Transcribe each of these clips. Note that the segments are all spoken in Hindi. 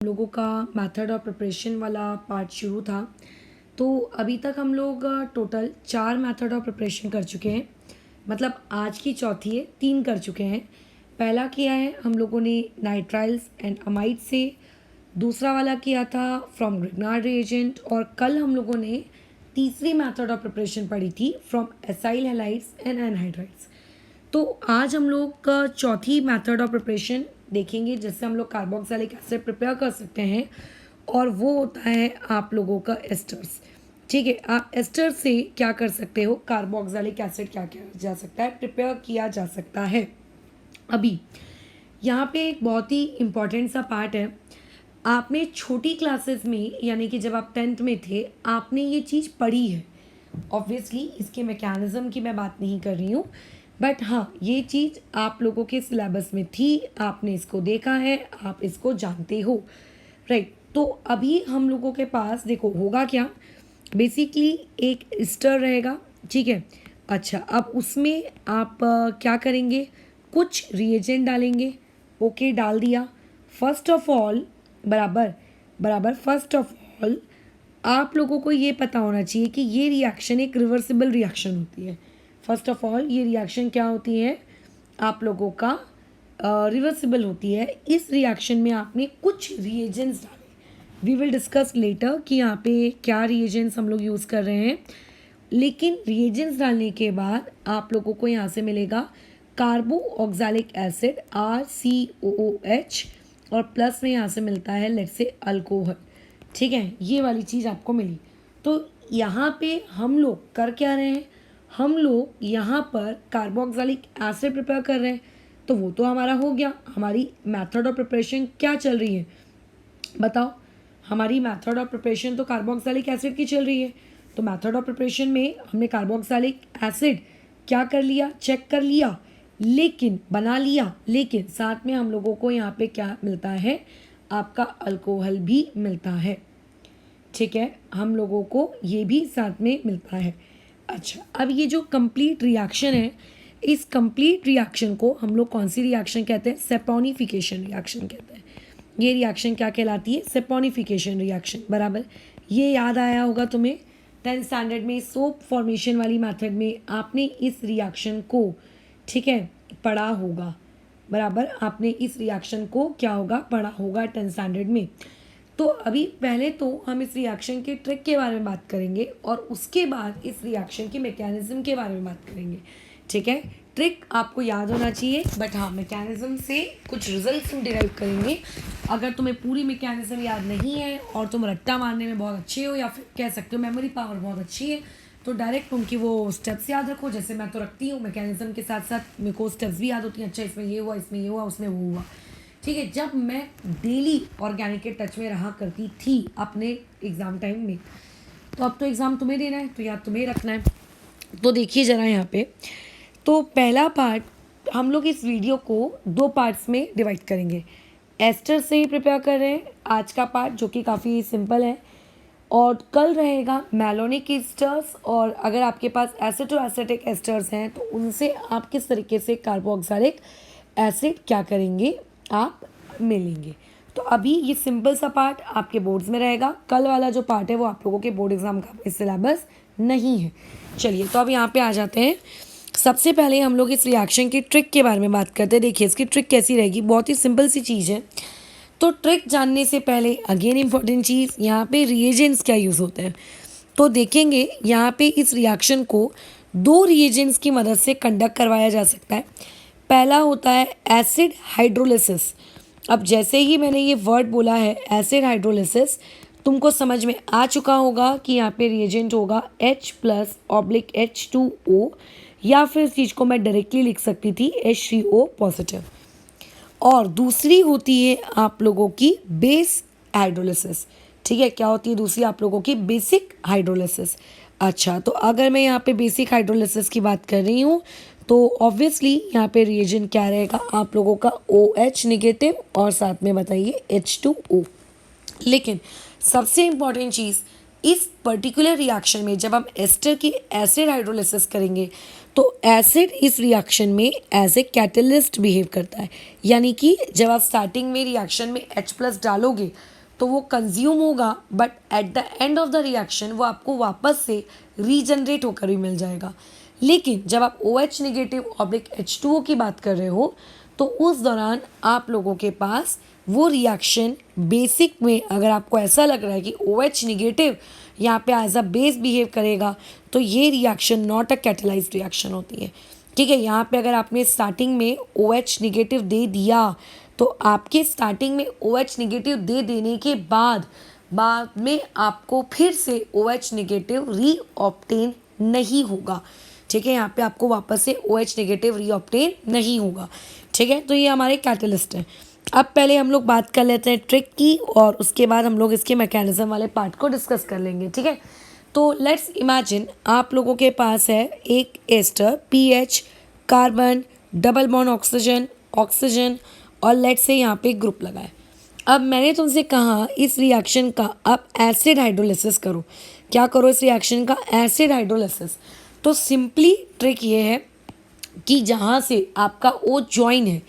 लोगों का मेथड ऑफ प्रिपरेशन वाला पार्ट शुरू था। तो अभी तक हम लोग टोटल 4 मेथड ऑफ प्रिपरेशन कर चुके हैं, मतलब आज की चौथी है, 3 कर चुके हैं। पहला किया है हम लोगों ने नाइट्राइल्स एंड अमाइड से, दूसरा वाला किया था फ्रॉम ग्रिग्नार्ड रिएजेंट, और कल हम लोगों ने तीसरी मेथड ऑफ प्रिपरेशन पढ़ी थी from acyl halides and anhydrides. तो आज हम लोग का चौथी मेथड ऑफ प्रिपरेशन देखेंगे जिससे हम लोग कार्बोक्सिलिक एसिड प्रिपेयर कर सकते हैं, और वो होता है आप लोगों का एस्टर्स। ठीक है, आप एस्टर से क्या कर सकते हो, कार्बोक्सिलिक एसिड क्या किया जा सकता है, प्रिपेयर किया जा सकता है। अभी यहाँ पे एक बहुत ही इम्पॉर्टेंट सा पार्ट है। आपने छोटी क्लासेस में, यानी कि जब आप 10th में थे, आपने ये चीज़ पढ़ी है। ऑब्वियसली इसके मैकेनिज़्म की मैं बात नहीं कर रही हूँ, बट हाँ ये चीज़ आप लोगों के सिलेबस में थी, आपने इसको देखा है, आप इसको जानते हो, राइट। तो अभी हम लोगों के पास देखो होगा क्या, बेसिकली एक एस्टर रहेगा, ठीक है। अच्छा, अब उसमें आप क्या करेंगे, कुछ रिएजेंट डालेंगे। ओके, डाल दिया। फर्स्ट ऑफ ऑल बराबर बराबर फर्स्ट ऑफ ऑल आप लोगों को ये पता होना चाहिए कि ये रिएक्शन एक रिवर्सिबल रिएक्शन होती है। फर्स्ट ऑफ ऑल ये रिएक्शन क्या होती है, आप लोगों का रिवर्सिबल होती है। इस रिएक्शन में आपने कुछ रिएजेंट्स डाले, वी विल डिस्कस लेटर कि यहाँ पे क्या रिएजेंट्स हम लोग यूज़ कर रहे हैं। लेकिन रिएजेंट्स डालने के बाद आप लोगों को यहाँ से मिलेगा कार्बो ऑक्सैलिक एसिड RCOOH, और प्लस में यहाँ से मिलता है लेट्स से अल्कोहल। ठीक है, ये वाली चीज़ आपको मिली। तो यहाँ पे हम लोग कर क्या रहे हैं, हम लोग यहाँ पर कार्बोक्सिलिक एसिड प्रिपेयर कर रहे हैं। तो वो तो हमारा हो गया। हमारी मेथड ऑफ प्रिपरेशन क्या चल रही है बताओ, हमारी मेथड ऑफ प्रिपरेशन तो कार्बोक्सिलिक एसिड की चल रही है। तो मेथड ऑफ प्रिपरेशन में हमने कार्बोक्सिलिक एसिड क्या कर लिया, चेक कर लिया, लेकिन बना लिया, लेकिन साथ में हम लोगों को यहाँ पे क्या मिलता है, आपका अल्कोहल भी मिलता है। ठीक है, हम लोगों को ये भी साथ में मिलता है। अच्छा, अब ये जो कंप्लीट रिएक्शन है, इस कंप्लीट रिएक्शन को हम लोग कौन सी रिएक्शन कहते हैं, सेपोनिफिकेशन रिएक्शन कहते हैं। ये रिएक्शन क्या कहलाती है, सेपोनिफिकेशन रिएक्शन। बराबर, ये याद आया होगा तुम्हें 10th स्टैंडर्ड में सोप फॉर्मेशन वाली मेथड में आपने इस रिएक्शन को, ठीक है, पढ़ा होगा। बराबर, आपने इस रिएक्शन को क्या होगा, पढ़ा होगा 10th स्टैंडर्ड में। तो अभी पहले तो हम इस रिएक्शन के ट्रिक के बारे में बात करेंगे, और उसके बाद इस रिएक्शन के मैकेनिज्म के बारे में बात करेंगे। ठीक है, ट्रिक आपको याद होना चाहिए, बट हाँ मैकेनिज्म से कुछ रिजल्ट्स हम डिराइव करेंगे। अगर तुम्हें पूरी मैकेनिज्म याद नहीं है और तुम रट्टा मारने में बहुत अच्छे हो, या फिर कह सकते हो मेमोरी पावर बहुत अच्छी है, तो डायरेक्ट उनकी वो स्टेप्स याद रखो। जैसे मैं तो रखती हूँ मैकेनिज्म के साथ साथ मेरे को स्टेप्स भी याद होती हैं। अच्छा, इसमें ये हुआ, इसमें ये हुआ, उसमें वो हुआ। ठीक है, जब मैं डेली ऑर्गेनिक के टच में रहा करती थी अपने एग्ज़ाम टाइम में, तो अब तो एग्ज़ाम तुम्हें देना है तो याद तुम्हें रखना है। तो देखिए ज़रा यहाँ पे, तो पहला पार्ट हम लोग इस वीडियो को 2 पार्ट्स में डिवाइड करेंगे। एस्टर से ही प्रिपेयर कर रहे हैं आज का पार्ट, जो कि काफ़ी सिंपल है, और कल रहेगा मैलोनिक एस्टर्स। और अगर आपके पास एसिटोएसिटिक एस्टर्स हैं तो उनसे आप किस तरीके से कार्बोक्सिलिक एसिड क्या करेंगे, आप मिलेंगे। तो अभी ये सिंपल सा पार्ट आपके बोर्ड्स में रहेगा। कल वाला जो पार्ट है वो आप लोगों के बोर्ड एग्जाम का सिलेबस नहीं है। चलिए, तो अब यहाँ पे आ जाते हैं। सबसे पहले हम लोग इस रिएक्शन की ट्रिक के बारे में बात करते हैं। देखिए इसकी ट्रिक कैसी रहेगी, बहुत ही सिंपल सी चीज़ है। तो ट्रिक जानने से पहले अगेन इम्पॉर्टेंट चीज़, यहाँ पे रिएजेंट्स क्या यूज़ होते हैं। तो देखेंगे यहाँ पे इस रिएक्शन को 2 रिएजेंट्स की मदद से कंडक्ट करवाया जा सकता है। पहला होता है एसिड हाइड्रोलिसिस। अब जैसे ही मैंने ये वर्ड बोला है एसिड हाइड्रोलिसिस, तुमको समझ में आ चुका होगा कि यहाँ पे रिएजेंट होगा H+/H2O, या फिर इस चीज़ को मैं डायरेक्टली लिख सकती थी H3O पॉजिटिव। और दूसरी होती है आप लोगों की बेस हाइड्रोलिसिस। ठीक है, क्या होती है दूसरी, आप लोगों की बेसिक हाइड्रोलिसिस। अच्छा, तो अगर मैं यहाँ पे बेसिक हाइड्रोलिसिस की बात कर रही हूँ तो ऑब्वियसली यहाँ पे रिएजेंट क्या रहेगा, आप लोगों का OH नेगेटिव, और साथ में बताइए H2O। लेकिन सबसे इम्पॉर्टेंट चीज़, इस पर्टिकुलर रिएक्शन में जब हम एस्टर की एसिड हाइड्रोलिसिस करेंगे तो एसिड इस रिएक्शन में एज ए कैटलिस्ट बिहेव करता है, यानी कि जब आप स्टार्टिंग में रिएक्शन में H+ डालोगे तो वो कंज्यूम होगा, but at the end of the reaction वो आपको वापस से रीजनरेट होकर भी मिल जाएगा। लेकिन जब आप OH नेगेटिव ऑब्लिक H2O की बात कर रहे हो तो उस दौरान आप लोगों के पास वो रिएक्शन बेसिक में, अगर आपको ऐसा लग रहा है कि OH नेगेटिव यहाँ पे एज अ बेस बिहेव करेगा तो ये reaction not a catalysed reaction होती है। ठीक है, यहाँ पे अगर आपने स्टार्टिंग में OH नेगेटिव दे दिया तो आपके स्टार्टिंग में OH नेगेटिव दे देने के बाद में आपको फिर से OH नेगेटिव रीऑब्टेन नहीं होगा। ठीक है, यहाँ पे आपको वापस से OH नेगेटिव रीऑब्टेन नहीं होगा। ठीक है, तो ये हमारे कैटलिस्ट हैं। अब पहले हम लोग बात कर लेते हैं ट्रिक की और उसके बाद हम लोग इसके मैकेनिज्म वाले पार्ट को डिस्कस कर लेंगे। ठीक है, तो लेट्स इमेजिन आप लोगों के पास है एक ester PH, carbon, double bond oxygen, oxygen और लेट्स से यहाँ पे ग्रुप लगा है। अब मैंने तुमसे कहा इस रिएक्शन का आप एसिड हाइड्रोलिसिस करो। क्या करो इस रिएक्शन का? Acid hydrolysis. तो सिंपली ट्रिक ये है कि जहाँ से आपका O जॉइन है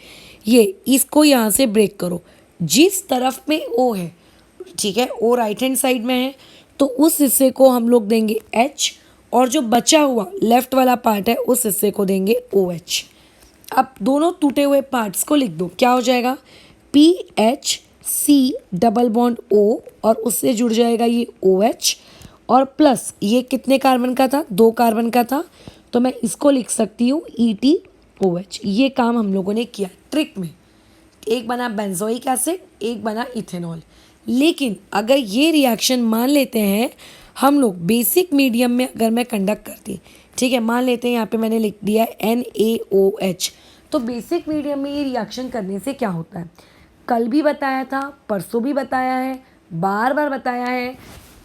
ये इसको यहाँ से ब्रेक करो। जिस तरफ में O है, ठीक है, O राइट हैंड साइड में है तो उस हिस्से को हम लोग देंगे H और जो बचा हुआ लेफ्ट वाला पार्ट है उस हिस्से को देंगे OH। अब दोनों टूटे हुए पार्ट्स को लिख दो। क्या हो जाएगा? PHC डबल बॉन्ड O और उससे जुड़ जाएगा ये OH और प्लस ये कितने कार्बन का था? 2 कार्बन का था, तो मैं इसको लिख सकती हूँ ETOH। ये काम हम लोगों ने किया ट्रिक में। एक बना बेंजोइक एसिड, एक बना इथेनॉल। लेकिन अगर ये रिएक्शन मान लेते हैं हम लोग बेसिक मीडियम में अगर मैं कंडक्ट करती, ठीक है, मान लेते हैं यहाँ पे मैंने लिख दिया है NaOH, तो बेसिक मीडियम में ये रिएक्शन करने से क्या होता है? कल भी बताया था, परसों भी बताया है, बार बार बताया है,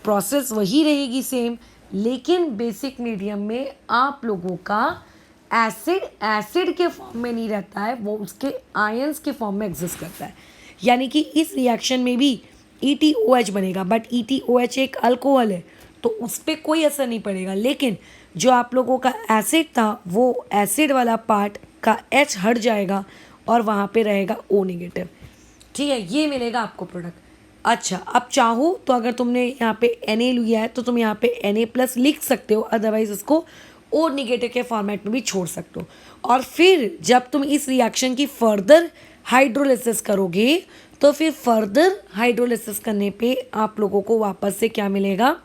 प्रोसेस वही रहेगी सेम, लेकिन बेसिक मीडियम में आप लोगों का एसिड के फॉर्म में नहीं रहता है, वो उसके आयंस के फॉर्म में एग्जिस्ट करता है। यानी कि इस रिएक्शन में भी ETOH बनेगा, बट ETOH एक अल्कोहल है तो उस पर कोई असर नहीं पड़ेगा। लेकिन जो आप लोगों का एसिड था वो एसिड वाला पार्ट का H हट जाएगा और वहाँ पे रहेगा O नेगेटिव। ठीक है, ये मिलेगा आपको प्रोडक्ट। अच्छा, अब चाहो तो अगर तुमने यहाँ पे Na लिया है तो तुम यहाँ पे Na+ लिख सकते हो, अदरवाइज इसको O नेगेटिव के फॉर्मेट में भी छोड़ सकते हो। और फिर जब तुम इस रिएक्शन की फर्दर हाइड्रोलिसिस करोगे तो फिर फर्दर हाइड्रोलिसिस करने पे आप लोगों को वापस से क्या मिलेगा?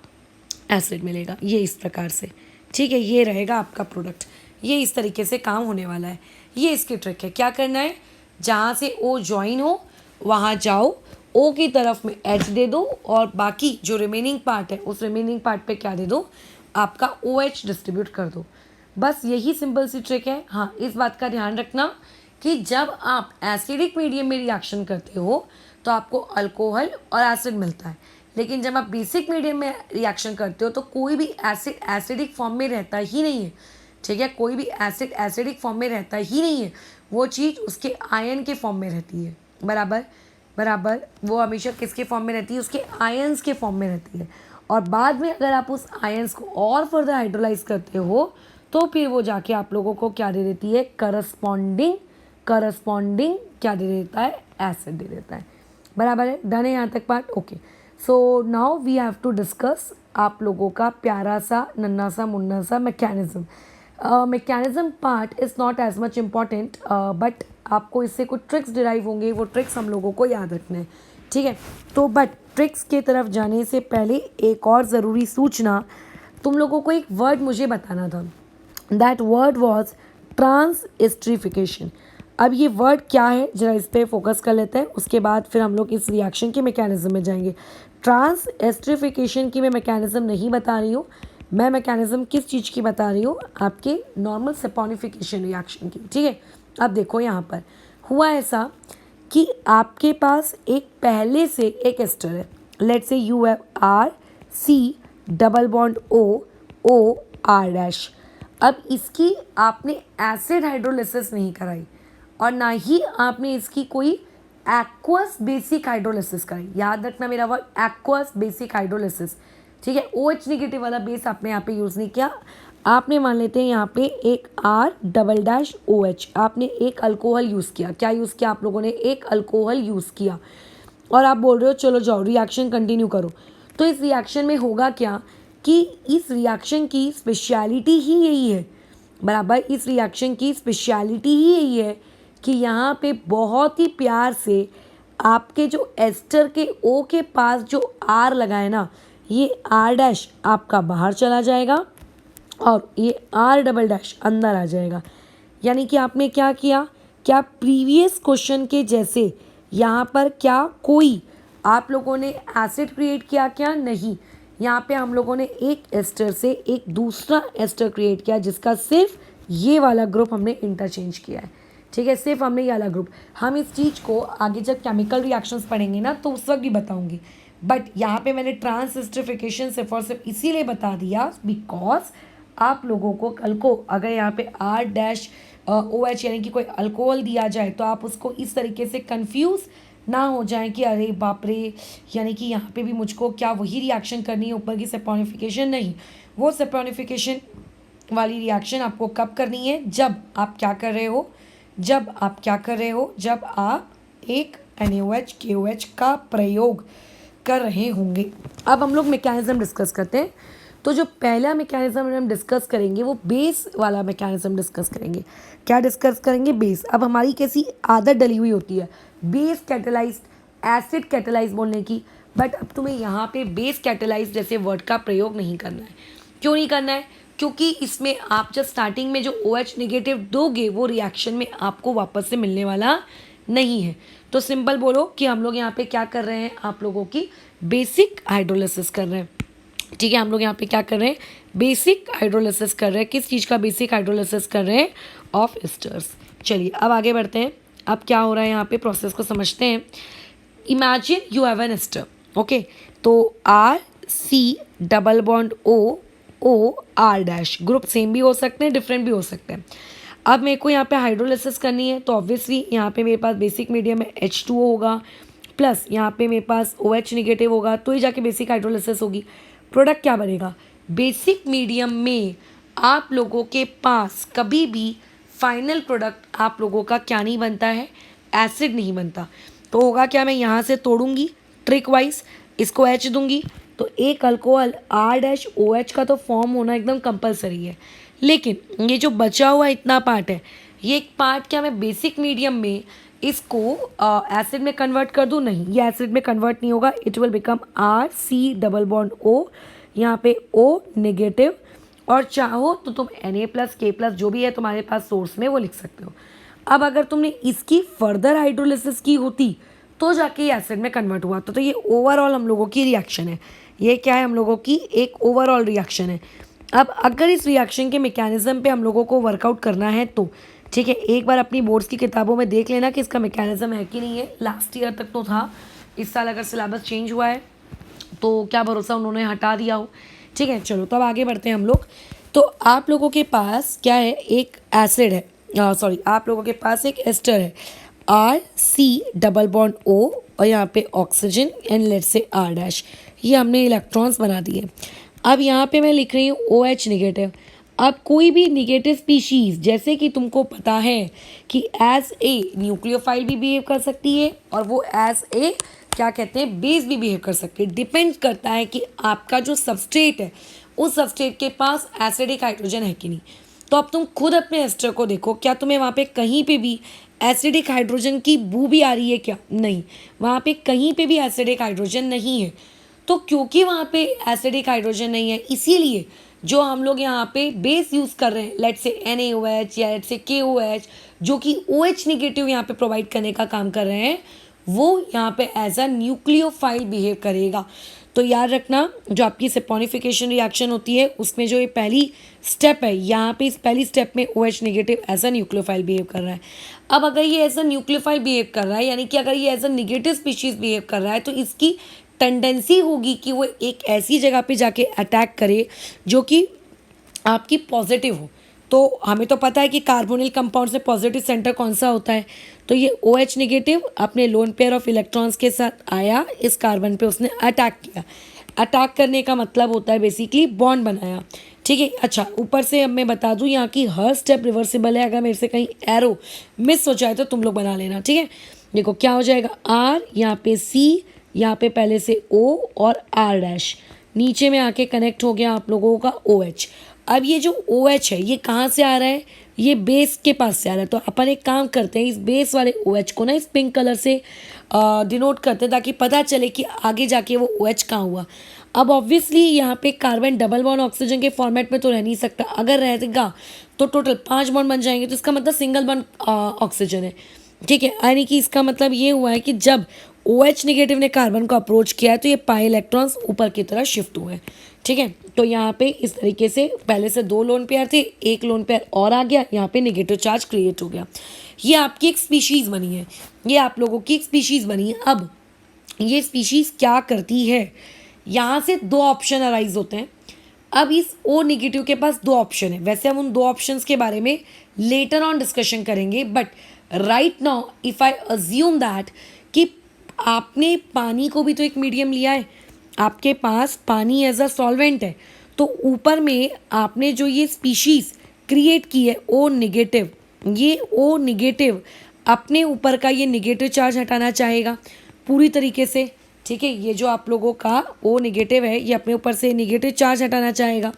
एसिड मिलेगा। ये इस प्रकार से, ठीक है, ये रहेगा आपका प्रोडक्ट। ये इस तरीके से काम होने वाला है। ये इसकी ट्रिक है। क्या करना है? जहाँ से O ज्वाइन हो वहाँ जाओ, O की तरफ में H दे दो और बाकी जो रिमेनिंग पार्ट है उस रिमेनिंग पार्ट पे क्या दे दो? आपका OH डिस्ट्रीब्यूट कर दो। बस यही सिंपल सी ट्रिक है। हाँ, इस बात का ध्यान रखना कि जब आप एसिडिक मीडियम में रिएक्शन करते हो तो आपको अल्कोहल और एसिड मिलता है, लेकिन जब आप बेसिक मीडियम में रिएक्शन करते हो तो कोई भी एसिड एसिडिक फॉर्म में रहता ही नहीं है। ठीक है, कोई भी एसिड एसिडिक फॉर्म में रहता ही नहीं है, वो चीज़ उसके आयन के फॉर्म में रहती है। बराबर वो हमेशा किसके फॉर्म में रहती है? उसके आयंस के फॉर्म में रहती है। और बाद में अगर आप उस आयंस को और फर्दर हाइड्रोलाइज करते हो तो फिर वो जाके आप लोगों को क्या दे देती है? करस्पॉन्डिंग क्या दे देता है? एसिड दे देता है। बराबर है? डन है यहाँ तक part? Okay, so now we have to discuss आप लोगों का प्यारा सा नन्ना सा मुन्ना सा mechanism. Mechanism part is not as much important, but आपको इससे कुछ ट्रिक्स डिराइव होंगे, वो ट्रिक्स हम लोगों को याद रखने हैं। ठीक है, तो बट ट्रिक्स के तरफ जाने से पहले एक और ज़रूरी सूचना, तुम लोगों को एक वर्ड मुझे बताना था। That word was transesterification. अब ये वर्ड क्या है जरा इस पर फोकस कर लेते हैं, उसके बाद फिर हम लोग इस रिएक्शन के मैकेनिज्म में जाएंगे। ट्रांसएस्टरिफिकेशन की मैं मैकेनिज्म नहीं बता रही हूँ, मैं मैकेनिज्म किस चीज़ की बता रही हूँ? आपके नॉर्मल सपोनिफिकेशन रिएक्शन की। ठीक है, अब देखो यहाँ पर हुआ ऐसा कि आपके पास एक पहले से एक एस्टर है, let's say UR C double bond O R'। अब इसकी आपने एसिड हाइड्रोलिसिस नहीं कराई और ना ही आपने इसकी कोई एक्वस बेसिक हाइड्रोलिसिस कराई। याद रखना मेरा वर्ड, एक्वस बेसिक हाइड्रोलिसिस। ठीक है, OH नेगेटिव वाला बेस आपने यहाँ पे यूज़ नहीं किया, आपने मान लेते हैं यहाँ पे एक R डबल डैश OH, आपने एक अल्कोहल यूज़ किया। क्या यूज़ किया आप लोगों ने? एक अल्कोहल यूज़ किया। और आप बोल रहे हो चलो जाओ रिएक्शन कंटिन्यू करो। तो इस रिएक्शन में होगा क्या कि इस रिएक्शन की स्पेशलिटी ही यही है, बराबर। इस रिएक्शन की स्पेशलिटी ही यही है कि यहाँ पे बहुत ही प्यार से आपके जो एस्टर के O के पास जो R लगा है ना, ये R डैश आपका बाहर चला जाएगा और ये R डबल डैश अंदर आ जाएगा। यानी कि आपने क्या किया, क्या प्रीवियस क्वेश्चन के जैसे यहाँ पर क्या कोई आप लोगों ने एसिड क्रिएट किया? क्या नहीं। यहाँ पे हम लोगों ने एक एस्टर से एक दूसरा एस्टर क्रिएट किया जिसका सिर्फ ये वाला ग्रुप हमने इंटरचेंज किया है। ठीक है, सिर्फ हमने ये वाला ग्रुप। हम इस चीज़ को आगे जब केमिकल रिएक्शंस पढ़ेंगे ना तो उस वक्त भी बताऊंगी, बट यहाँ पे मैंने ट्रांस एस्टरिफिकेशन सिर्फ और सिर्फ इसीलिए बता दिया बिकॉज आप लोगों को कल को अगर यहाँ पे R डैश OH यानी कि कोई अल्कोहल दिया जाए तो आप उसको इस तरीके से कंफ्यूज ना हो जाए कि अरे बाप रे, यानी कि यहाँ पे भी मुझको क्या वही रिएक्शन करनी है ऊपर की सैपोनिफिकेशन? नहीं, वो सैपोनिफिकेशन वाली रिएक्शन आपको कब करनी है? जब आप क्या कर रहे हो, जब आप एक NaOH KOH का प्रयोग कर रहे होंगे। अब हम लोग मैकेनिज्म डिस्कस करते हैं। तो जो पहला मैकेनिज्म हम डिस्कस करेंगे वो बेस वाला मैकेनिज्म डिस्कस करेंगे। क्या डिस्कस करेंगे? बेस। अब हमारी कैसी आदत डली हुई होती है बेस कैटेलाइज्ड एसिड कैटेलाइज बोलने की, बट अब तुम्हें यहाँ पे बेस कैटेलाइज जैसे वर्ड का प्रयोग नहीं करना है। क्यों नहीं करना है? क्योंकि इसमें आप जब स्टार्टिंग में जो OH नेगेटिव दोगे वो रिएक्शन में आपको वापस से मिलने वाला नहीं है। तो सिंपल बोलो कि हम लोग यहाँ पे क्या कर रहे हैं, आप लोगों की बेसिक हाइड्रोलिसिस कर रहे हैं। ठीक है, हम लोग यहाँ पे क्या कर रहे हैं? बेसिक हाइड्रोलिसिस कर रहे हैं। किस चीज़ का बेसिक हाइड्रोलिसिस कर रहे हैं? Of esters. चलिए अब आगे बढ़ते हैं। अब क्या हो रहा है यहाँ पे, प्रोसेस को समझते हैं। Imagine you have an ester, okay. तो RC double bond O R dash, group same भी हो सकते हैं डिफरेंट भी हो सकते हैं। अब मेरे को यहाँ पे हाइड्रोलिसिस करनी है तो ऑब्वियसली यहाँ पे मेरे पास बेसिक मीडियम में H2O होगा प्लस यहाँ पे मेरे पास OH निगेटिव होगा, तो ही जाके बेसिक हाइड्रोलिसिस होगी। प्रोडक्ट क्या बनेगा? बेसिक मीडियम में आप लोगों के पास कभी भी फाइनल प्रोडक्ट आप लोगों का क्या नहीं बनता है? एसिड नहीं बनता। तो होगा क्या, मैं यहाँ से तोड़ूंगी ट्रिक वाइज, इसको H दूंगी तो एक अल्कोहल R डैश OH का तो फॉर्म होना एकदम कंपलसरी है। लेकिन ये जो बचा हुआ इतना पार्ट है, ये एक पार्ट क्या मैं बेसिक मीडियम में इसको एसिड में कन्वर्ट कर दूँ? नहीं, ये एसिड में कन्वर्ट नहीं होगा। It will become RC double bond O, यहाँ पे O नेगेटिव, और चाहो तो तुम Na प्लस K प्लस जो भी है तुम्हारे पास सोर्स में वो लिख सकते हो। अब अगर तुमने इसकी फर्दर हाइड्रोलिसिस की होती तो जाके ये एसिड में कन्वर्ट हुआ तो ये ओवरऑल हम लोगों की रिएक्शन है। ये क्या है? हम लोगों की एक ओवरऑल रिएक्शन है। अब अगर इस रिएक्शन के मैकेनिज्म पे हम लोगों को वर्कआउट करना है तो ठीक है, एक बार अपनी बोर्ड्स की किताबों में देख लेना कि इसका मैकेनिज्म है कि नहीं है। लास्ट ईयर तक तो था, इस साल अगर सिलेबस चेंज हुआ है तो क्या भरोसा उन्होंने हटा दिया हो। ठीक है, चलो तब आगे बढ़ते हैं हम लोग। तो आप लोगों के पास क्या है? एक एसिड है, सॉरी आप लोगों के पास एक एस्टर है RC डबल बॉन्ड O और यहाँ पे oxygen and let's say R dash, ये हमने इलेक्ट्रॉन्स बना दिए। अब यहाँ पे मैं लिख रही हूँ OH निगेटिव। अब कोई भी निगेटिव स्पीशीज़ जैसे कि तुमको पता है कि एज ए न्यूक्लियोफाइल भी बिहेव कर सकती है और वो एज ए क्या कहते हैं बेस भी बिहेव कर सकती है। डिपेंड करता है कि आपका जो सबस्ट्रेट है उस सबस्ट्रेट के पास एसिडिक हाइड्रोजन है कि नहीं। तो अब तुम खुद अपने एस्टर को देखो, क्या तुम्हें वहाँ पे कहीं पे भी एसिडिक हाइड्रोजन की बू भी आ रही है क्या? नहीं, वहाँ पे कहीं पे भी एसिडिक हाइड्रोजन नहीं है। तो क्योंकि वहाँ पे एसिडिक हाइड्रोजन नहीं है इसीलिए जो हम लोग यहाँ पे बेस यूज़ कर रहे हैं लेट्स से NaOH या लेट्स से KOH जो कि OH निगेटिव यहाँ पे प्रोवाइड करने का काम कर रहे हैं, वो यहाँ पे एज अ न्यूक्लियोफाइल बिहेव करेगा। तो याद रखना जो आपकी सैपोनिफिकेशन रिएक्शन होती है उसमें जो ये पहली स्टेप है, यहाँ पे इस पहली स्टेप में OH negative as a nucleophile behave कर रहा है। अब अगर ये एज अ न्यूक्लियोफाइल बिहेव कर रहा है यानी कि अगर ये as a negative species behave कर रहा है तो इसकी टेंडेंसी होगी कि वो एक ऐसी जगह पे जाके अटैक करे जो कि आपकी पॉजिटिव हो। तो हमें तो पता है कि कार्बोनिल कंपाउंड से पॉजिटिव सेंटर कौन सा होता है, तो ये OH निगेटिव अपने लोन पेयर ऑफ इलेक्ट्रॉन्स के साथ आया, इस कार्बन पे उसने अटैक किया। अटैक करने का मतलब होता है बेसिकली बॉन्ड बनाया, ठीक है। अच्छा, ऊपर से अब मैं बता दूं यहाँ की हर स्टेप रिवर्सिबल है, अगर मेरे से कहीं एरो मिस हो जाए तो तुम लोग बना लेना, ठीक है। देखो क्या हो जाएगा, आर, यहाँ पे सी, यहाँ पे पहले से ओ और आर डैश, नीचे में आके कनेक्ट हो गया आप लोगों का ओ एच। अब ये जो ओ एच है ये कहाँ से आ रहा है, ये बेस के पास से आ रहा है। तो अपन एक काम करते हैं, इस बेस वाले ओ एच को ना इस पिंक कलर से डिनोट करते हैं ताकि पता चले कि आगे जाके वो ओ एच कहाँ हुआ। अब ऑब्वियसली यहाँ पे कार्बन डबल बॉन्ड ऑक्सीजन के फॉर्मेट में तो रह नहीं सकता, अगर रहेगा तो टोटल 5 बॉन्ड बन जाएंगे, तो इसका मतलब सिंगल बॉन्ड ऑक्सीजन है, ठीक है। यानी कि इसका मतलब ये हुआ है कि जब ओ एच निगेटिव ने कार्बन को अप्रोच किया है तो ये पाई इलेक्ट्रॉन्स ऊपर की तरफ शिफ्ट हुए हैं, ठीक है। तो यहाँ पे इस तरीके से पहले से 2 लोन पेयर थे, एक लोन पेयर और आ गया, यहाँ पे नेगेटिव चार्ज क्रिएट हो गया। ये आपकी एक स्पीशीज़ बनी है, ये आप लोगों की एक स्पीशीज़ बनी है। अब ये स्पीशीज़ क्या करती है, यहाँ से 2 ऑप्शन अराइज होते हैं। अब इस ओ निगेटिव के पास 2 ऑप्शन है, वैसे हम उन 2 ऑप्शंस के बारे में लेटर ऑन डिस्कशन करेंगे, but right now if I assume that कि आपने पानी को भी तो एक मीडियम लिया है, आपके पास पानी एज अ सॉल्वेंट है, तो ऊपर में आपने जो ये स्पीशीज़ क्रिएट की है ओ निगेटिव, ये ओ निगेटिव अपने ऊपर का ये निगेटिव चार्ज हटाना चाहेगा पूरी तरीके से, ठीक है। ये जो आप लोगों का ओ निगेटिव है ये अपने ऊपर से निगेटिव चार्ज हटाना चाहेगा।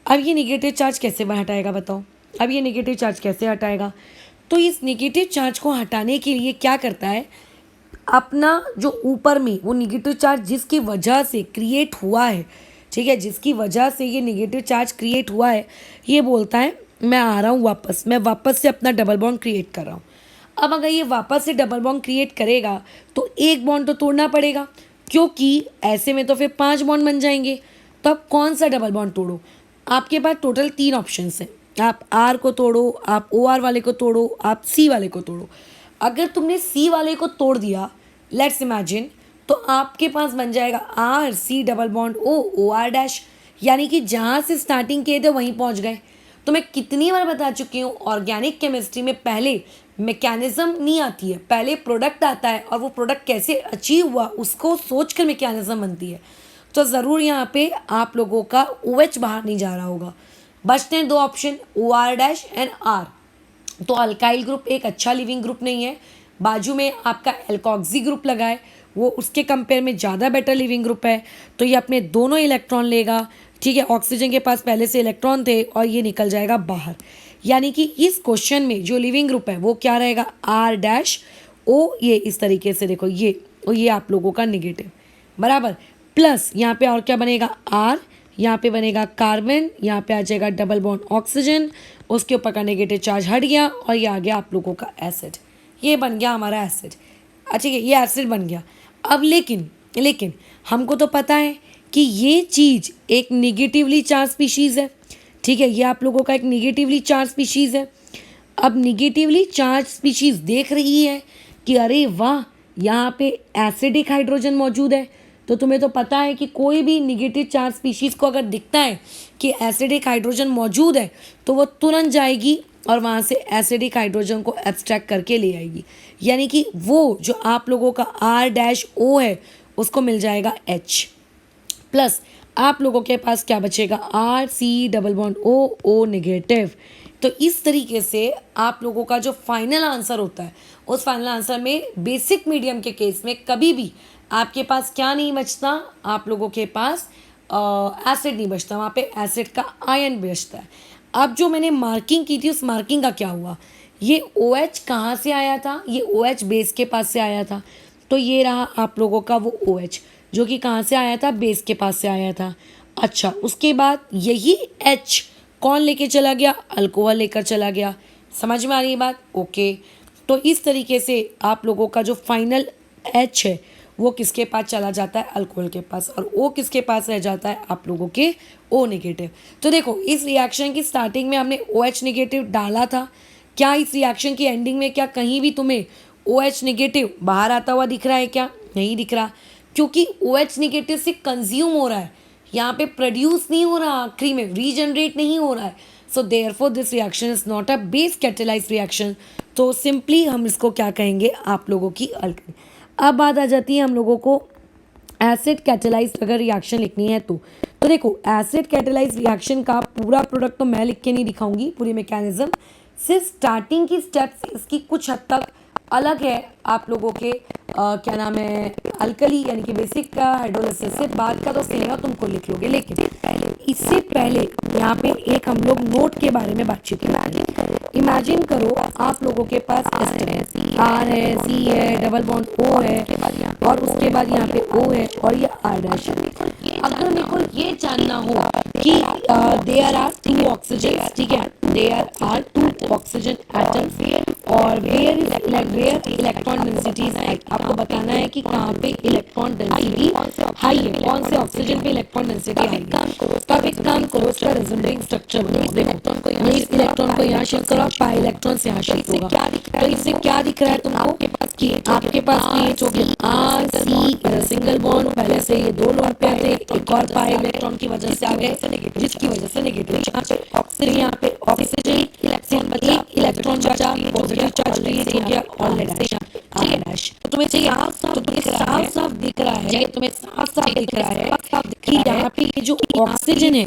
अब ये निगेटिव चार्ज कैसे हटाएगा बताओ, अब ये निगेटिव चार्ज कैसे हटाएगा, तो इस निगेटिव चार्ज को हटाने के लिए क्या करता है, अपना जो ऊपर में वो निगेटिव चार्ज जिसकी वजह से क्रिएट हुआ है, ठीक है, जिसकी वजह से ये निगेटिव चार्ज क्रिएट हुआ है, ये बोलता है मैं आ रहा हूँ वापस, मैं वापस से अपना डबल बॉन्ड क्रिएट कर रहा हूँ। अब अगर ये वापस से डबल बॉन्ड क्रिएट करेगा तो एक बॉन्ड तो तोड़ना पड़ेगा, क्योंकि ऐसे में तो फिर 5 बॉन्ड बन जाएंगे। तो अब कौन सा डबल बॉन्ड तोड़ो, आपके पास टोटल 3 ऑप्शंस हैं, आप आर को तोड़ो, आप ओ आर वाले को तोड़ो, आप सी वाले को तोड़ो। अगर तुमने सी वाले को तोड़ दिया, लेट्स इमेजिन, तो आपके पास बन जाएगा R C double bond O O R dash, यानी कि जहाँ से स्टार्टिंग किए थे वहीं पहुँच गए। तो मैं कितनी बार बता चुकी हूँ, ऑर्गेनिक केमिस्ट्री में पहले मैकेनिज्म नहीं आती है, पहले प्रोडक्ट आता है, और वो प्रोडक्ट कैसे अचीव हुआ उसको सोच कर मैकेनिज्म बनती है। तो ज़रूर यहाँ पे आप लोगों का ओ एच बाहर नहीं जा रहा होगा। बचते हैं 2 option, O R dash and R. तो अल्काइल ग्रुप एक अच्छा लिविंग ग्रुप नहीं है, बाजू में आपका एल्कोक्सी ग्रुप लगा है, वो उसके कंपेयर में ज़्यादा बेटर लिविंग ग्रुप है। तो ये अपने दोनों इलेक्ट्रॉन लेगा, ठीक है, ऑक्सीजन के पास पहले से इलेक्ट्रॉन थे और ये निकल जाएगा बाहर। यानी कि इस क्वेश्चन में जो लिविंग ग्रुप है वो क्या रहेगा, आर डैश ओ, ये इस तरीके से देखो, ये आप लोगों का निगेटिव बराबर, प्लस यहाँ पे और क्या बनेगा, आर, यहाँ पे बनेगा कार्बन, यहाँ पे आ जाएगा डबल बॉन्ड ऑक्सीजन, उसके ऊपर का नेगेटिव चार्ज हट गया और ये आ गया आप लोगों का एसिड, ये बन गया हमारा एसिड। अच्छा, ये एसिड बन गया। अब लेकिन हमको तो पता है कि ये चीज़ एक निगेटिवली चार्ज स्पीशीज़ है, ठीक है, ये आप लोगों का एक निगेटिवली चार्ज स्पीशीज़ है। अब निगेटिवली चार्ज स्पीशीज़ देख रही है कि अरे वाह, यहाँ पे एसिडिक हाइड्रोजन मौजूद है। तो तुम्हें तो पता है कि कोई भी निगेटिव चार्ज स्पीशीज़ को अगर दिखता है कि एसिडिक हाइड्रोजन मौजूद है तो वो तुरंत जाएगी और वहाँ से एसिडिक हाइड्रोजन को एब्स्ट्रैक्ट करके ले आएगी, यानी कि वो जो आप लोगों का आर डैश ओ है उसको मिल जाएगा एच, प्लस आप लोगों के पास क्या बचेगा, R C double bond O O negative. तो इस तरीके से आप लोगों का जो फाइनल आंसर होता है उस फाइनल आंसर में बेसिक मीडियम के केस में कभी भी आपके पास क्या नहीं बचता, आप लोगों के पास एसिड नहीं बचता, वहाँ पे एसिड का आयन बचता है। अब जो मैंने मार्किंग की थी उस मार्किंग का क्या हुआ, ये ओ एच कहाँ से आया था, ये ओ एच बेस के पास से आया था, तो ये रहा आप लोगों का वो ओ एच जो कि कहाँ से आया था, बेस के पास से आया था। अच्छा, उसके बाद यही एच कौन लेके चला गया, अल्कोहल लेकर चला गया। समझ में आ रही है बात, ओके। तो इस तरीके से आप लोगों का जो फाइनल एच है वो किसके पास चला जाता है, अल्कोहल के पास, और ओ किसके पास रह जाता है, आप लोगों के ओ नेगेटिव। तो देखो, इस रिएक्शन की स्टार्टिंग में हमने ओ एच नेगेटिव डाला था, क्या इस रिएक्शन की एंडिंग में क्या कहीं भी तुम्हें ओ एच नेगेटिव बाहर आता हुआ दिख रहा है, क्या नहीं दिख रहा, क्योंकि ओ एच नेगेटिव से कंज्यूम हो रहा है, यहाँ पे प्रोड्यूस नहीं हो रहा, आखिरी में रीजनरेट नहीं हो रहा है। So therefore this reaction is not a base catalysed reaction. तो सिंपली हम इसको क्या कहेंगे, आप लोगों की अल्काइल। अब बात आ जाती है हम लोगों को एसिड कैटेलाइज्ड अगर रिएक्शन लिखनी है तो देखो एसिड कैटेलाइज्ड रिएक्शन का पूरा प्रोडक्ट तो मैं लिख के नहीं दिखाऊंगी, पूरी मैकेनिज्म, सिर्फ स्टार्टिंग की स्टेप्स इसकी कुछ हद तक अलग है आप लोगों के क्या नाम है अल्कली यानी कि बेसिक का हाइड्रोलिसिस से, बाद का तो सेम है तुमको लिख लोगे, लेकिन इससे पहले यहाँ पे एक हम लोग नोट के बारे में बातचीत करें। इमेजिन करो आप लोगों के पास आर है, सी है, डबल बॉन्ड ओ है और उसके बाद यहाँ पे ओ है और ये आर डैश है। अगर मेरे को ये जानना हो कि देयर आर टू ऑक्सीजन, ठीक है, there are two oxygen atoms और where electron density is high, आपको बताना है कि कहाँ पे इलेक्ट्रॉन डेंसिटी हाई है, कौन से ऑक्सीजन पे इलेक्ट्रॉन डेंसिटी हाई है। तो आप एक काम करो, उसका रिजल्टिंग स्ट्रक्चर बनाओ, इस इलेक्ट्रॉन को यहाँ शिफ्ट करो, पाई इलेक्ट्रॉन से यहाँ शिफ्ट होगा। तो इससे क्या दिख रहा है तुमको कि आपके पास पीएच हो गया आर सी सिंगल बॉन्ड, पहले से ये दो लोन पे थे, एक और पाई इलेक्ट्रॉन की वजह से आ गए जिसकी वजह से नेगेटिव चार्ज, फिर यहाँ पे ऑक्सीजन एक इलेक्ट्रॉन बचा, पॉजिटिव चार्ज क्रिएट हो गया और डैश। तो तुम्हें साफ दिख रहा है तुम्हें साफ साफ दिख रहा है कि यहाँ पे ये जो ऑक्सीजन है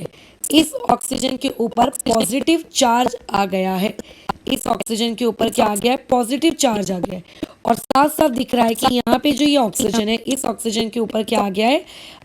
इस ऑक्सीजन के ऊपर पॉजिटिव चार्ज आ गया है, इस ऑक्सीजन के ऊपर क्या आ गया है, पॉजिटिव चार्ज आ गया है। और साफ साफ दिख रहा है कि यहाँ पे जो ये ऑक्सीजन है इस ऑक्सीजन के ऊपर क्या आ गया है,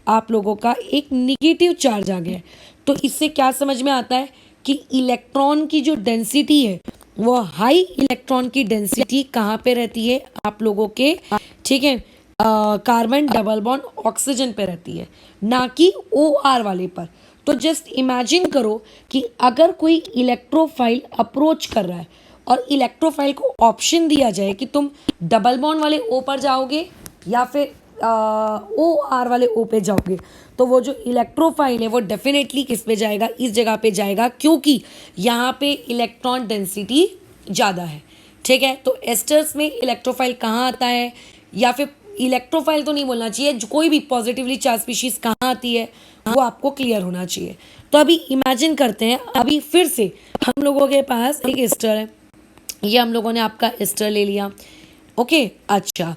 आप लोगों का एक निगेटिव चार्ज आ गया है। तो इससे क्या समझ में आता है कि इलेक्ट्रॉन की जो डेंसिटी है वो हाई इलेक्ट्रॉन की डेंसिटी कहाँ पे रहती है आप लोगों के, ठीक है, कार्बन डबल बॉन्ड ऑक्सीजन पे रहती है, ना कि OR वाले पर। तो जस्ट इमेजिन करो कि अगर कोई इलेक्ट्रोफाइल अप्रोच कर रहा है और इलेक्ट्रोफाइल को ऑप्शन दिया जाए कि तुम डबल बॉन्ड वाले O पर जाओगे या फिर OR वाले O पे जाओगे, तो वो जो इलेक्ट्रोफाइल है वो डेफिनेटली किस पे जाएगा, इस जगह पे जाएगा, क्योंकि यहाँ पे इलेक्ट्रॉन डेंसिटी ज़्यादा है, ठीक है। तो एस्टर्स में इलेक्ट्रोफाइल कहाँ आता है, या फिर इलेक्ट्रोफाइल तो नहीं बोलना चाहिए, जो कोई भी पॉजिटिवली चार्ज स्पीशीज कहाँ आती है वो आपको क्लियर होना चाहिए। तो अभी इमेजिन करते हैं, अभी फिर से हम लोगों के पास एक एस्टर है, ये हम लोगों ने आपका एस्टर ले लिया, ओके। अच्छा,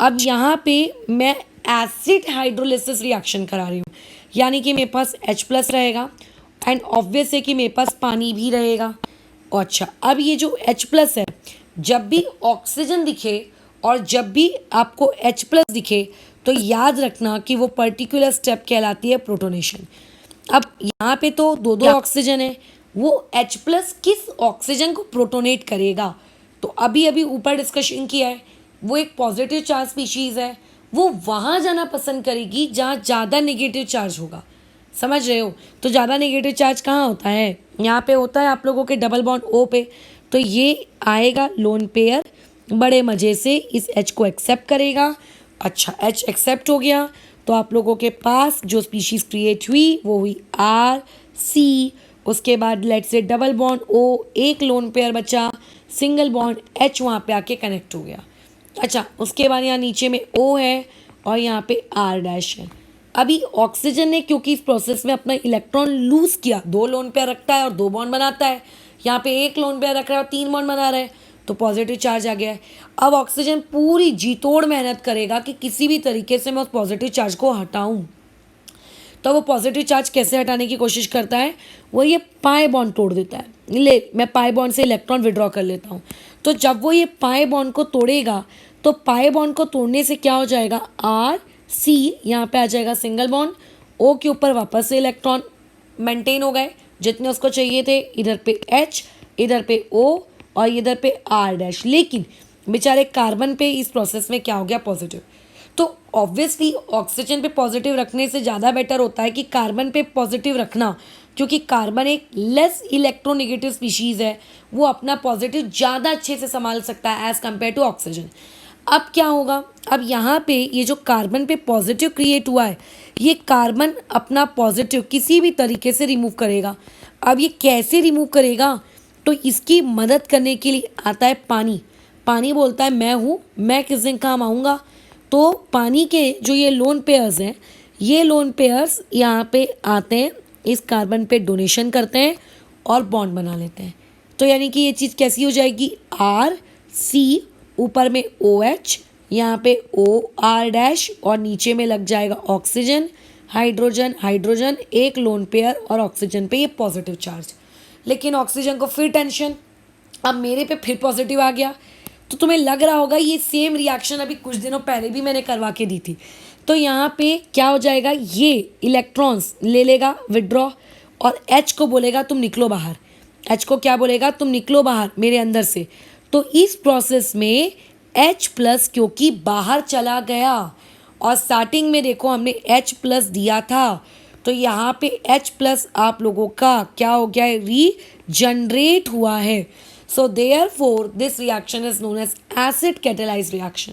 अब यहाँ पे मैं एसिड हाइड्रोलिसिस रिएक्शन करा रही हूँ, यानी कि मेरे पास H+ रहेगा एंड ऑब्वियस है कि मेरे पास पानी भी रहेगा। अच्छा, अब ये जो H+ है, जब भी ऑक्सीजन दिखे और जब भी आपको H+ दिखे तो याद रखना कि वो पर्टिकुलर स्टेप कहलाती है प्रोटोनेशन। अब यहाँ पे तो दो दो ऑक्सीजन है, वो H+ किस ऑक्सीजन को प्रोटोनेट करेगा, तो अभी अभी ऊपर डिस्कशन किया है, वो एक पॉजिटिव चार्ज स्पीशीज़ है, वो वहाँ जाना पसंद करेगी जहाँ ज़्यादा नेगेटिव चार्ज होगा, समझ रहे हो। तो ज़्यादा नेगेटिव चार्ज कहाँ होता है, यहाँ पे होता है आप लोगों के डबल बॉन्ड O पे, तो ये आएगा लोन पेयर, बड़े मज़े से इस H को एक्सेप्ट करेगा। अच्छा, H एक्सेप्ट हो गया तो आप लोगों के पास जो स्पीशीज़ क्रिएट हुई वो हुई RC, उसके बाद लेट से डबल बॉन्ड O, एक लोन पेयर बचा, सिंगल बॉन्ड H वहाँ पे आके कनेक्ट हो गया। अच्छा, उसके बाद यहाँ नीचे में O है और यहाँ पे R' है। अभी ऑक्सीजन ने क्योंकि इस प्रोसेस में अपना इलेक्ट्रॉन लूज किया, 2 लोन पेयर रखता है और 2 बॉन्ड बनाता है, यहाँ पे 1 लोन पेयर रख रहा है और 3 बॉन्ड बना रहा है, तो पॉजिटिव चार्ज आ गया है। अब ऑक्सीजन पूरी जी तोड़ मेहनत करेगा कि किसी भी तरीके से मैं उस पॉजिटिव चार्ज को हटाऊं। तो वो पॉजिटिव चार्ज कैसे हटाने की कोशिश करता है, वो ये पाई बॉन्ड तोड़ देता है, ले मैं पाई बॉन्ड से इलेक्ट्रॉन विड्रॉ कर लेता हूँ। तो जब वो ये पाई बॉन्ड को तोड़ेगा तो पाई बॉन्ड को तोड़ने से क्या हो जाएगा, RC यहाँ पे आ जाएगा सिंगल बॉन्ड, O के ऊपर वापस से इलेक्ट्रॉन मेंटेन हो गए जितने उसको चाहिए थे, इधर पे H, इधर पे O और इधर पे R', लेकिन बेचारे कार्बन पे इस प्रोसेस में क्या हो गया, पॉजिटिव। तो ऑब्वियसली ऑक्सीजन पे पॉजिटिव रखने से ज़्यादा बेटर होता है कि कार्बन पे पॉजिटिव रखना, क्योंकि कार्बन एक लेस इलेक्ट्रोनेगेटिव स्पीशीज़ है, वो अपना पॉजिटिव ज़्यादा अच्छे से संभाल सकता है एज़ कम्पेयर टू ऑक्सीजन। अब क्या होगा, अब यहाँ पे ये जो कार्बन पे पॉजिटिव क्रिएट हुआ है, ये कार्बन अपना पॉजिटिव किसी भी तरीके से रिमूव करेगा। अब ये कैसे रिमूव करेगा, तो इसकी मदद करने के लिए आता है पानी। पानी बोलता है मैं हूँ, मैं किस दिन काम आऊँगा। तो पानी के जो ये लोन पेयर्स हैं, ये लोन पेयर्स यहाँ पे आते हैं, इस कार्बन पे डोनेशन करते हैं और बॉन्ड बना लेते हैं। तो यानी कि ये चीज़ कैसी हो जाएगी, RC ऊपर में OH, यहाँ पे OR- और नीचे में लग जाएगा ऑक्सीजन, हाइड्रोजन हाइड्रोजन, एक लोन पेयर और ऑक्सीजन पे ये पॉजिटिव चार्ज। लेकिन ऑक्सीजन को फिर टेंशन, अब मेरे पे फिर पॉजिटिव आ गया। तो तुम्हें लग रहा होगा ये सेम रिएक्शन अभी कुछ दिनों पहले भी मैंने करवा के दी थी। तो यहाँ पे क्या हो जाएगा, ये इलेक्ट्रॉन्स ले लेगा विड्रॉ और H को बोलेगा तुम निकलो बाहर। H को क्या बोलेगा, तुम निकलो बाहर मेरे अंदर से। तो इस प्रोसेस में H+ क्योंकि बाहर चला गया और स्टार्टिंग में देखो हमने H+ दिया था, तो यहाँ पे H+ आप लोगों का क्या हो गया है, रीजनरेट हुआ है। So therefore this reaction is known as acid catalysed reaction.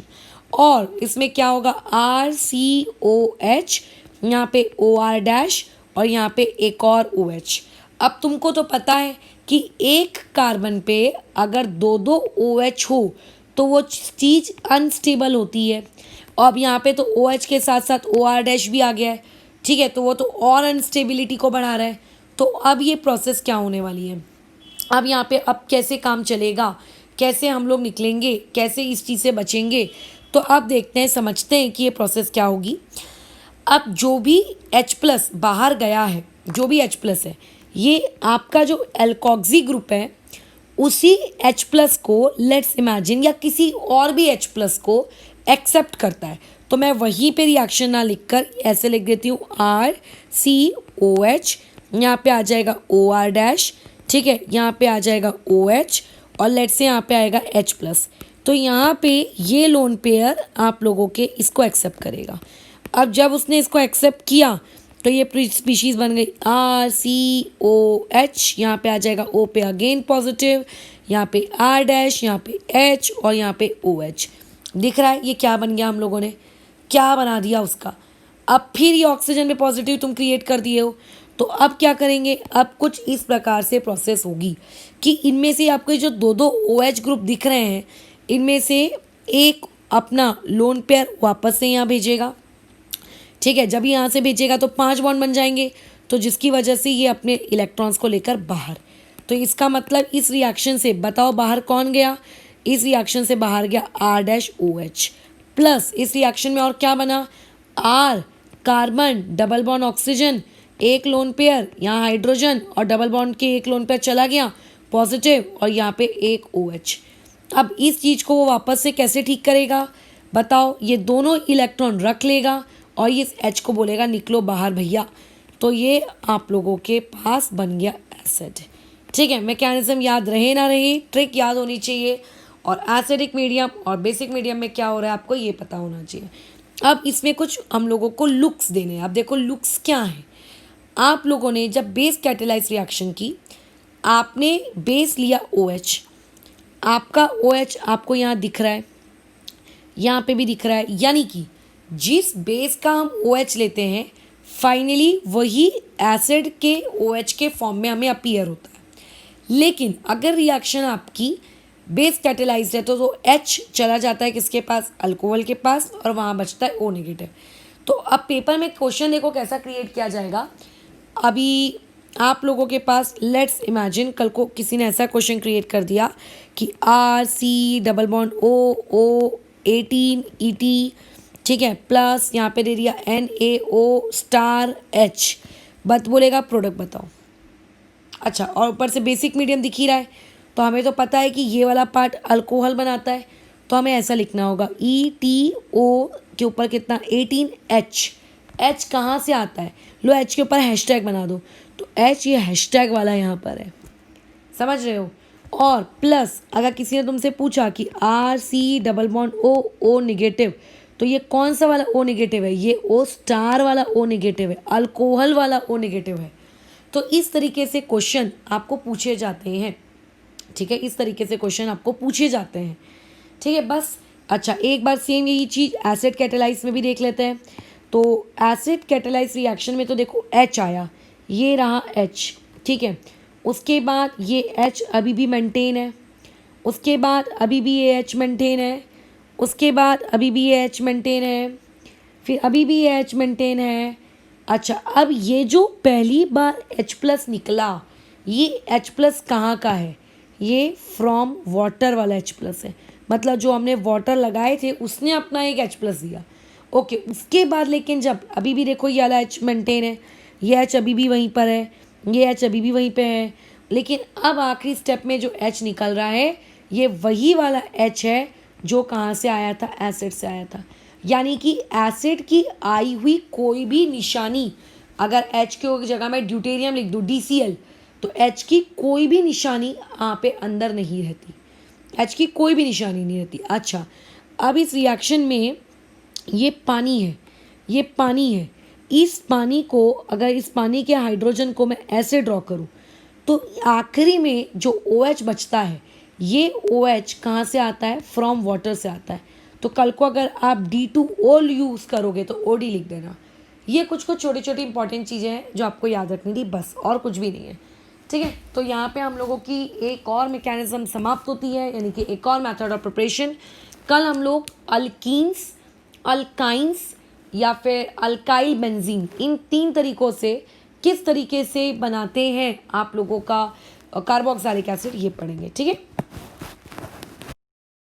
और इसमें क्या होगा, RCOH, यहाँ पे OR- और यहाँ पे एक और OH। अब तुमको तो पता है कि एक कार्बन पे अगर दो दो OH हो तो वो चीज़ अनस्टेबल होती है। अब यहाँ पे तो OH के साथ साथ OR- भी आ गया है, ठीक है, तो वो तो और अनस्टेबिलिटी को बढ़ा रहा है। तो अब ये प्रोसेस क्या होने वाली है, अब यहाँ पे अब कैसे काम चलेगा, कैसे हम लोग निकलेंगे, कैसे इस चीज़ से बचेंगे, तो अब देखते हैं, समझते हैं कि ये प्रोसेस क्या होगी। अब जो भी H+ बाहर गया है, जो भी H+ है, ये आपका जो एल्कोक्सी ग्रुप है उसी H+ को लेट्स इमेजिन या किसी और भी H+ को एक्सेप्ट करता है। तो मैं वहीं पे रिएक्शन ना लिखकर ऐसे लिख देती हूँ RCOH, यहाँ पे आ जाएगा OR-, ठीक है, यहाँ पे आ जाएगा OH और लेट्स से यहाँ पे आएगा H+। तो यहाँ पे ये लोन पेयर आप लोगों के इसको एक्सेप्ट करेगा। अब जब उसने इसको एक्सेप्ट किया तो ये स्पीशीज़ बन गई RCOH, यहाँ पे आ जाएगा O पे अगेन पॉजिटिव, यहाँ पे R-, यहाँ पे H और यहाँ पे OH। दिख रहा है ये क्या बन गया, हम लोगों ने क्या बना दिया उसका। अब फिर ये ऑक्सीजन पे पॉजिटिव तुम क्रिएट कर दिए हो। तो अब क्या करेंगे, अब कुछ इस प्रकार से प्रोसेस होगी कि इनमें से आपको जो दो दो OH ग्रुप दिख रहे हैं, इनमें से एक अपना लोन पेयर वापस से यहाँ भेजेगा, ठीक है। जब यहाँ से भेजेगा तो 5 बॉन्ड बन जाएंगे, तो जिसकी वजह से ये अपने इलेक्ट्रॉन्स को लेकर बाहर। तो इसका मतलब इस रिएक्शन से बताओ बाहर कौन गया, इस रिएक्शन से बाहर गया R-OH प्लस इस रिएक्शन में और क्या बना, R carbon double bond oxygen, एक लोन पेयर यहाँ हाइड्रोजन और डबल बॉन्ड के एक लोन पेयर चला गया पॉजिटिव और यहाँ पे एक OH। अब इस चीज़ को वो वापस से कैसे ठीक करेगा बताओ, ये दोनों इलेक्ट्रॉन रख लेगा और ये H को बोलेगा निकलो बाहर भैया। तो ये आप लोगों के पास बन गया एसिड, ठीक है। मैकेनिज्म याद रहे ना रहे, ट्रिक याद होनी चाहिए। और एसिडिक मीडियम और बेसिक मीडियम में क्या हो रहा है आपको ये पता होना चाहिए। अब इसमें कुछ हम लोगों को लुक्स देने हैं। अब देखो लुक्स क्या है, आप लोगों ने जब बेस कैटेलाइज रिएक्शन की, आपने बेस लिया OH, आपका OH आपको यहाँ दिख रहा है, यहाँ पे भी दिख रहा है, यानी कि जिस बेस का हम OH लेते हैं फाइनली वही एसिड के OH के फॉर्म में हमें अपीयर होता है। लेकिन अगर रिएक्शन आपकी बेस कैटेलाइज्ड है तो H चला जाता है किसके पास, अल्कोहल के पास, और वहाँ बचता है O-। तो अब पेपर में क्वेश्चन देखो कैसा क्रिएट किया जाएगा। अभी आप लोगों के पास लेट्स इमेजिन कल को किसी ने ऐसा क्वेश्चन क्रिएट कर दिया कि RC_O18 ET, ठीक है, प्लस यहाँ पे दे दिया NaO*H, बत बोलेगा प्रोडक्ट बताओ। अच्छा, और ऊपर से बेसिक मीडियम दिख ही रहा है, तो हमें तो पता है कि ये वाला पार्ट अल्कोहल बनाता है, तो हमें ऐसा लिखना होगा ETO के ऊपर कितना 18H। H कहाँ से आता है, लो H के ऊपर हैशटैग बना दो, तो H ये हैशटैग वाला यहाँ पर है, समझ रहे हो। और प्लस अगर किसी ने तुमसे पूछा कि RC_O तो ये कौन सा वाला O नेगेटिव है, ये O* वाला O नेगेटिव है, अल्कोहल वाला O नेगेटिव है। तो इस तरीके से क्वेश्चन आपको पूछे जाते हैं, ठीक है, इस तरीके से क्वेश्चन आपको पूछे जाते हैं, ठीक है बस। अच्छा, एक बार सेम यही चीज़ एसिड कैटेलाइज में भी देख लेते हैं। तो एसिड कैटेलाइज रिएक्शन में तो देखो H आया, ये रहा H, ठीक है, उसके बाद ये H अभी भी मेंटेन है, उसके बाद अभी भी ये H मेंटेन है, उसके बाद अभी भी ये H मेंटेन है, फिर अभी भी ये H मेंटेन है। अच्छा, अब ये जो पहली बार H+ निकला, ये H+ कहाँ का है, ये फ्रॉम वाटर वाला H+ है। मतलब जो हमने वाटर लगाए थे उसने अपना एक H+ दिया। ओके, उसके बाद लेकिन जब अभी भी देखो ये वाला H मेंटेन है, ये H अभी भी वहीं पर है, ये H अभी भी वहीं पे है, लेकिन अब आखिरी स्टेप में जो H निकल रहा है ये वही वाला H है जो कहाँ से आया था, एसिड से आया था। यानी कि एसिड की आई हुई कोई भी निशानी, अगर H की जगह मैं ड्यूटेरियम लिख दूँ DCl, तो H की कोई भी निशानी यहाँ पे अंदर नहीं रहती, H की कोई भी निशानी नहीं रहती। अच्छा, अब इस रिएक्शन में ये पानी है, ये पानी है, इस पानी को, अगर इस पानी के हाइड्रोजन को मैं ऐसे ड्रॉ करूँ तो आखिरी में जो OH बचता है, ये OH कहाँ से आता है, फ्रॉम वाटर से आता है। तो कल को अगर आप D2O यूज़ करोगे तो OD लिख देना। ये कुछ कुछ छोटी छोटी इंपॉर्टेंट चीज़ें हैं जो आपको याद रखनी थी, बस, और कुछ भी नहीं है। ठीक है, तो यहाँ पे हम लोगों की एक और मैकेनिज्म समाप्त होती है, यानी कि एक और मेथड ऑफ प्रिपरेशन। कल हम लोग अल्कीन्स, अल्काइंस या फिर अल्काइल बेंजीन, इन 3 तरीकों से किस तरीके से बनाते हैं आप लोगों का कार्बोक्सिलिक एसिड, ये पढ़ेंगे। ठीक है।